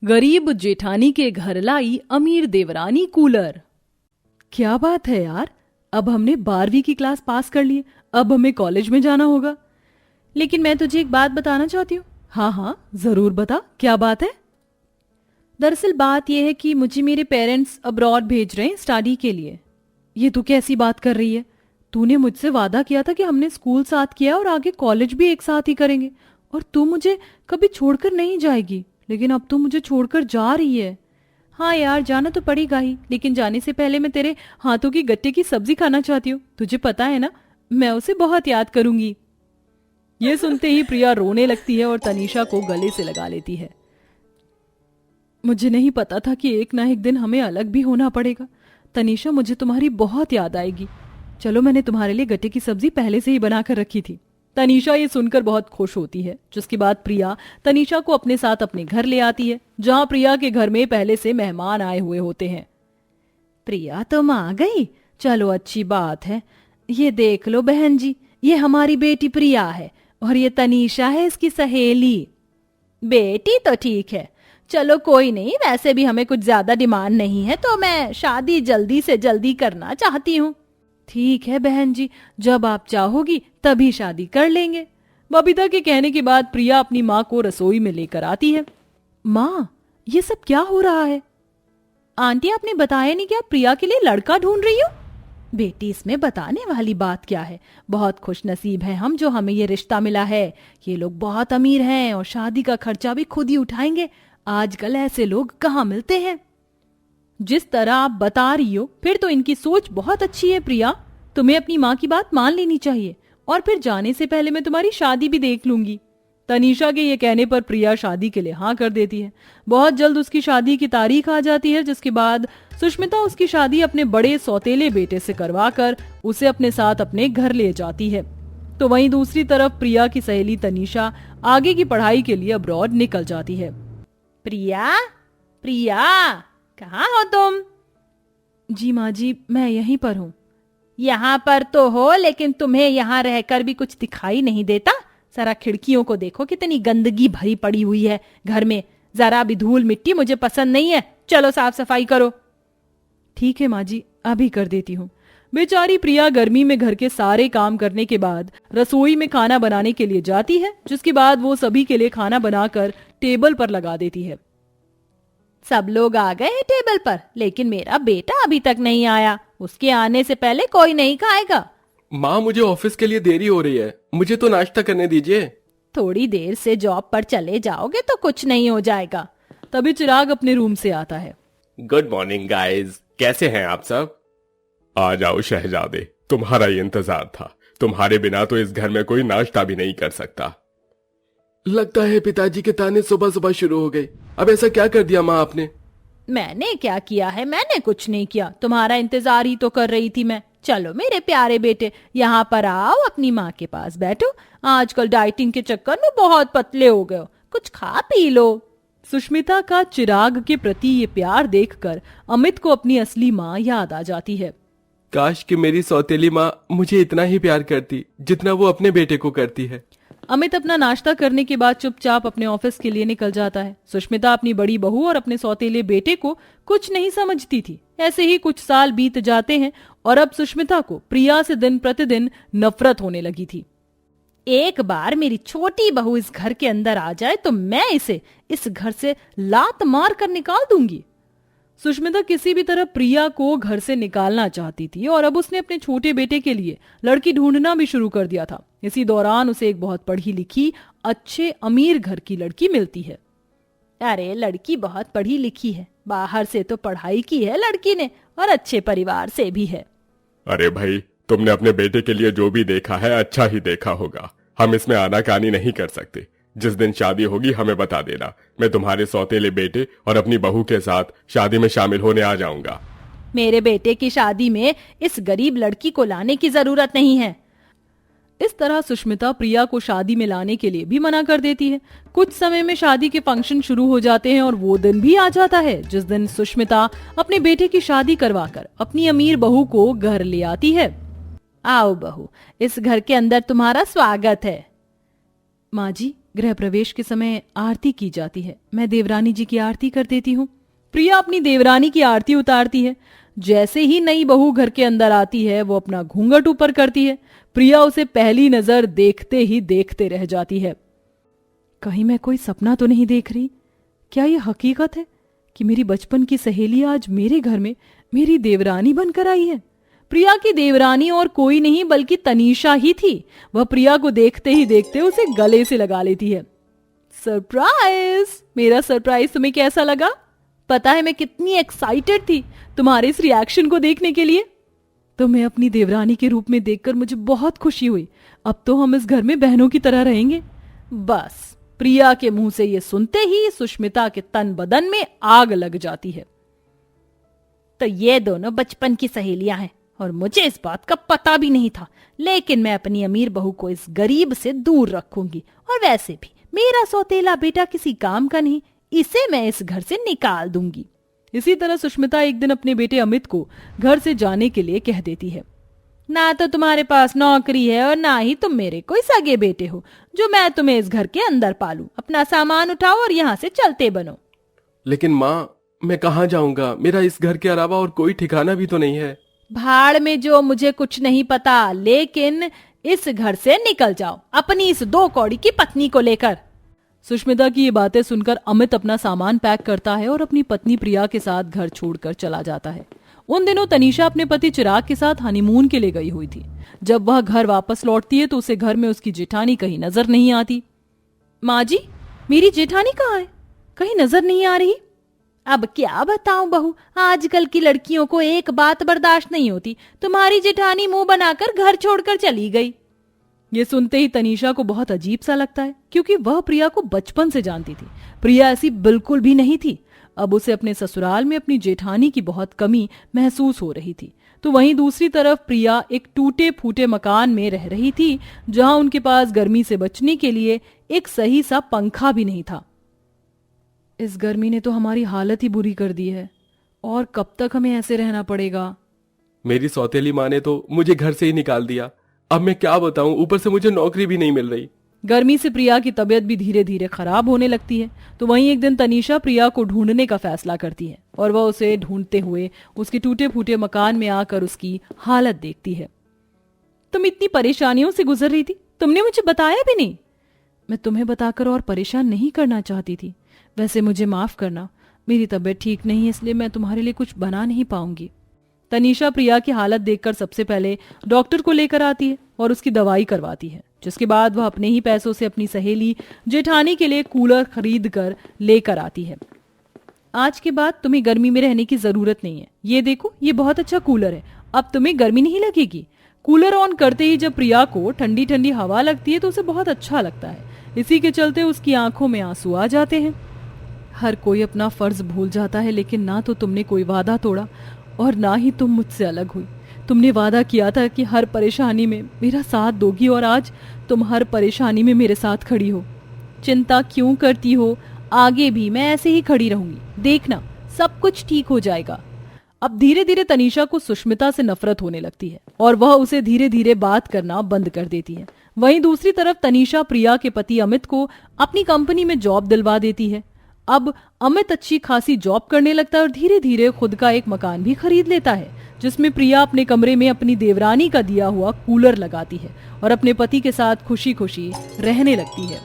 गरीब जेठानी के घर लाई अमीर देवरानी कूलर। क्या बात है यार, अब हमने 12वीं की क्लास पास कर ली, अब हमें कॉलेज में जाना होगा। लेकिन मैं तुझे एक बात बताना चाहती हूँ। हाँ हाँ जरूर बता, क्या बात है? दरअसल बात यह है कि मुझे मेरे पेरेंट्स अब्रॉड भेज रहे हैं स्टडी के लिए। ये तू कैसी बात कर रही है? तूने मुझसे वादा किया था कि हमने स्कूल साथ किया और आगे कॉलेज भी एक साथ ही करेंगे, और तू मुझे कभी छोड़कर नहीं जाएगी, लेकिन अब तू मुझे छोड़कर जा रही है। हाँ यार, जाना तो पड़ेगा ही, लेकिन जाने से पहले मैं तेरे हाथों की गट्टे की सब्जी खाना चाहती हूँ। तुझे पता है ना, मैं उसे बहुत याद करूंगी। ये सुनते ही प्रिया रोने लगती है और तनीषा को गले से लगा लेती है। मुझे नहीं पता था कि एक ना एक दिन हमें अलग भी होना पड़ेगा। तनीषा, मुझे तुम्हारी बहुत याद आएगी। चलो, मैंने तुम्हारे लिए गट्टे की सब्जी पहले से ही बनाकर रखी थी। तनीषा ये सुनकर बहुत खुश होती है, जिसके बाद प्रिया तनीषा को अपने साथ अपने घर ले आती है, जहां प्रिया के घर में पहले से मेहमान आए हुए होते हैं। प्रिया तुम आ गई, चलो अच्छी बात है। ये देख लो बहन जी, ये हमारी बेटी प्रिया है और ये तनीषा है इसकी सहेली। बेटी तो ठीक है, चलो कोई नहीं, वैसे भी हमें कुछ ज्यादा डिमांड नहीं है, तो मैं शादी जल्दी से जल्दी करना चाहती हूँ। ठीक है बहन जी, जब आप चाहोगी तभी शादी कर लेंगे। बबीता के कहने के बाद प्रिया अपनी माँ को रसोई में लेकर आती है। माँ, ये सब क्या हो रहा है? आंटी, आपने बताया नहीं कि आप प्रिया के लिए लड़का ढूंढ रही हो? बेटी, इसमें बताने वाली बात क्या है? बहुत खुश नसीब है हम जो हमें ये रिश्ता मिला है। ये लोग बहुत अमीर हैं और शादी का खर्चा भी खुद ही उठाएंगे। आजकल ऐसे लोग कहाँ मिलते हैं। जिस तरह आप बता रही हो, फिर तो इनकी सोच बहुत अच्छी है प्रिया। तुम्हें अपनी माँ की बात मान लेनी चाहिए, और फिर जाने से पहले मैं तुम्हारी शादी भी देख लूंगी। तनीषा के ये कहने पर प्रिया शादी के लिए हाँ कर देती है। बहुत जल्द उसकी शादी की तारीख आ जाती है, जिसके बाद सुष्मिता उसकी शादी अपने बड़े सौतेले बेटे से करवाकर उसे अपने साथ अपने घर ले जाती है। तो वहीं दूसरी तरफ प्रिया की सहेली तनीषा आगे की पढ़ाई के लिए अब्रॉड निकल जाती है। प्रिया, प्रिया, कहाँ हो तुम? जी माँ जी, मैं यहीं पर हूँ। यहाँ पर तो हो, लेकिन तुम्हें यहाँ रहकर भी कुछ दिखाई नहीं देता। जरा खिड़कियों को देखो, कितनी गंदगी भरी पड़ी हुई है घर में। जरा भी धूल मिट्टी मुझे पसंद नहीं है। चलो साफ सफाई करो। ठीक है माँ जी, अभी कर देती हूँ। बेचारी प्रिया गर्मी में घर के सारे काम करने के बाद रसोई में खाना बनाने के लिए जाती है, जिसके बाद वो सभी के लिए खाना बनाकर टेबल पर लगा देती है। सब लोग आ गए हैं टेबल पर, लेकिन मेरा बेटा अभी तक नहीं आया। उसके आने से पहले कोई नहीं खाएगा। माँ, मुझे ऑफिस के लिए देरी हो रही है, मुझे तो नाश्ता करने दीजिए। थोड़ी देर से जॉब पर चले जाओगे तो कुछ नहीं हो जाएगा। तभी चिराग अपने रूम से आता है। गुड मॉर्निंग गाइस, कैसे हैं आप सब? आ जाओ शहजादे, तुम्हारा ही इंतजार था। तुम्हारे बिना तो इस घर में कोई नाश्ता भी नहीं कर सकता। लगता है पिताजी के ताने सुबह सुबह शुरू हो गए। अब ऐसा क्या कर दिया माँ आपने? मैंने क्या किया है? मैंने कुछ नहीं किया, तुम्हारा इंतजार ही तो कर रही थी मैं। चलो मेरे प्यारे बेटे, यहाँ पर आओ, अपनी माँ के पास बैठो। आजकल डाइटिंग के चक्कर में बहुत पतले हो गए हो, कुछ खा पी लो। सुष्मिता का चिराग के प्रति ये प्यार देखकर अमित को अपनी असली माँ याद आ जाती है। काश कि मेरी सौतेली माँ मुझे इतना ही प्यार करती जितना वो अपने बेटे को करती है। अमित अपना नाश्ता करने के बाद चुपचाप अपने ऑफिस के लिए निकल जाता है। सुष्मिता अपनी बड़ी बहू और अपने सौतेले बेटे को कुछ नहीं समझती थी। ऐसे ही कुछ साल बीत जाते हैं और अब सुष्मिता को प्रिया से दिन प्रतिदिन नफरत होने लगी थी। एक बार मेरी छोटी बहू इस घर के अंदर आ जाए तो मैं इसे इस घर से लात मार कर निकाल दूंगी। सुष्मिता किसी भी तरह प्रिया को घर से निकालना चाहती थी और अब उसने अपने छोटे बेटे के लिए लड़की ढूंढना भी शुरू कर दिया था। इसी दौरान उसे एक बहुत पढ़ी लिखी अच्छे अमीर घर की लड़की मिलती है। अरे लड़की बहुत पढ़ी लिखी है, बाहर से तो पढ़ाई की है लड़की ने और अच्छे परिवार से भी है। अरे भाई, तुमने अपने बेटे के लिए जो भी देखा है अच्छा ही देखा होगा। हम इसमें आनाकानी नहीं कर सकते। जिस दिन शादी होगी हमें बता देना। मैं तुम्हारे सौतेले बेटे और अपनी बहू के साथ शादी में शामिल होने आ जाऊंगा। मेरे बेटे की शादी में इस गरीब लड़की को लाने की जरूरत नहीं है। इस तरह सुष्मिता प्रिया को शादी में लाने के लिए भी मना कर देती है। कुछ समय में शादी के फंक्शन शुरू हो जाते हैं और वो दिन भी आ जाता है जिस दिन सुष्मिता अपने बेटे की शादी करवाकर अपनी अमीर बहू को घर ले आती है। आओ बहू, इस घर के अंदर तुम्हारा स्वागत है। माँ जी, गृह प्रवेश के समय आरती की जाती है। मैं देवरानी जी की आरती कर देती हूँ। प्रिया अपनी देवरानी की आरती उतारती है। जैसे ही नई बहू घर के अंदर आती है वो अपना घूंघट ऊपर करती है। प्रिया उसे पहली नजर देखते ही देखते रह जाती है। कहीं मैं कोई सपना तो नहीं देख रही? क्या ये हकीकत है कि मेरी बचपन की सहेली आज मेरे घर में मेरी देवरानी बनकर आई है? प्रिया की देवरानी और कोई नहीं बल्कि तनीषा ही थी। वह प्रिया को देखते ही देखते उसे गले से लगा लेती है। सरप्राइज! मेरा सरप्राइज तुम्हें कैसा लगा? पता है मैं कितनी एक्साइटेड थी तुम्हारे इस रिएक्शन को देखने के लिए। तुम्हें अपनी देवरानी के रूप में देखकर मुझे बहुत खुशी हुई। अब तो हम इस घर में बहनों की तरह रहेंगे। बस प्रिया के मुंह से यह सुनते ही सुष्मिता के तन बदन में आग लग जाती है। तो ये दोनों बचपन की सहेलियां हैं और मुझे इस बात का पता भी नहीं था। लेकिन मैं अपनी अमीर बहू को इस गरीब से दूर रखूंगी। और वैसे भी मेरा सौतेला बेटा किसी काम का नहीं, इसे मैं इस घर से निकाल दूंगी। इसी तरह सुष्मिता एक दिन अपने बेटे अमित को घर से जाने के लिए कह देती है। ना तो तुम्हारे पास नौकरी है और ना ही तुम मेरे कोई सगे बेटे हो जो मैं तुम्हें इस घर के अंदर पालूं। अपना सामान उठाओ और यहाँ से चलते बनो। लेकिन माँ, मैं कहाँ जाऊंगा? मेरा इस घर के अलावा और कोई ठिकाना भी तो नहीं है। भाड़ में जो, मुझे कुछ नहीं पता, लेकिन इस घर से निकल जाओ अपनी इस 2 कौड़ी की पत्नी को लेकर। सुष्मिता की ये बातें सुनकर अमित अपना सामान पैक करता है और अपनी पत्नी प्रिया के साथ घर छोड़कर चला जाता है। उन दिनों तनीषा अपने पति चिराग के साथ हनीमून के लिए गई हुई थी। जब वह घर वापस लौटती है तो उसे घर में उसकी जेठानी कहीं नजर नहीं आती। माँ जी, मेरी जेठानी कहाँ है? कहीं नजर नहीं आ रही। अब क्या बताऊं बहू, आजकल की लड़कियों को एक बात बर्दाश्त नहीं होती। तुम्हारी जेठानी मुंह बनाकर घर छोड़कर चली गई। ये सुनते ही तनीषा को बहुत अजीब सा लगता है, क्योंकि वह प्रिया को बचपन से जानती थी। प्रिया ऐसी बिल्कुल भी नहीं थी। अब उसे अपने ससुराल में अपनी जेठानी की बहुत कमी महसूस हो रही थी। तो वहीं दूसरी तरफ प्रिया एक टूटे फूटे मकान में रह रही थी, जहां उनके पास गर्मी से बचने के लिए एक सही सा पंखा भी नहीं था। इस गर्मी ने तो हमारी हालत ही बुरी कर दी है, और कब तक हमें ऐसे रहना पड़ेगा? मेरी सौतेली माँ ने तो मुझे घर से ही निकाल दिया। अब मैं क्या बताऊं, ऊपर से मुझे नौकरी भी नहीं मिल रही। गर्मी से प्रिया की तबीयत भी धीरे धीरे खराब होने लगती है। तो वहीं एक दिन तनीषा प्रिया को ढूंढने का फैसला करती है और वह उसे ढूंढते हुए उसके टूटे फूटे मकान में आकर उसकी हालत देखती है। तुम इतनी परेशानियों से गुजर रही थी, तुमने मुझे बताया भी नहीं। मैं तुम्हें बताकर और परेशान नहीं करना चाहती थी। वैसे मुझे माफ करना, मेरी तबीयत ठीक नहीं है, इसलिए मैं तुम्हारे लिए कुछ बना नहीं पाऊंगी। तनीषा प्रिया की हालत देखकर सबसे पहले डॉक्टर को लेकर आती है और उसकी दवाई करवाती है, जिसके बाद वह अपने ही पैसों से अपनी सहेली जेठानी के लिए कूलर खरीद कर लेकर आती है। आज के बाद तुम्हें गर्मी में रहने की जरूरत नहीं है। ये देखो, ये बहुत अच्छा कूलर है, अब तुम्हें गर्मी नहीं लगेगी। कूलर ऑन करते ही जब प्रिया को ठंडी ठंडी हवा लगती है तो उसे बहुत अच्छा लगता है। इसी के चलते उसकी आंखों में आंसू आ जाते हैं। हर कोई अपना फर्ज भूल जाता है, लेकिन ना तो तुमने कोई वादा तोड़ा और ना ही तुम मुझसे अलग हुई। तुमने वादा किया था कि हर परेशानी में मेरा साथ दोगी, और आज तुम हर परेशानी में मेरे साथ खड़ी हो। चिंता क्यों करती हो? आगे भी मैं ऐसे ही खड़ी रहूंगी, देखना सब कुछ ठीक हो जाएगा। अब धीरे धीरे तनीषा को सुष्मिता से नफरत होने लगती है और वह उसे धीरे धीरे बात करना बंद कर देती है। वहीं दूसरी तरफ तनीषा प्रिया के पति अमित को अपनी कंपनी में जॉब दिलवा देती है। अब अमित अच्छी खासी जॉब करने लगता है और धीरे धीरे खुद का एक मकान भी खरीद लेता है, जिसमें प्रिया अपने कमरे में अपनी देवरानी का दिया हुआ कूलर लगाती है और अपने पति के साथ खुशी खुशी रहने लगती है।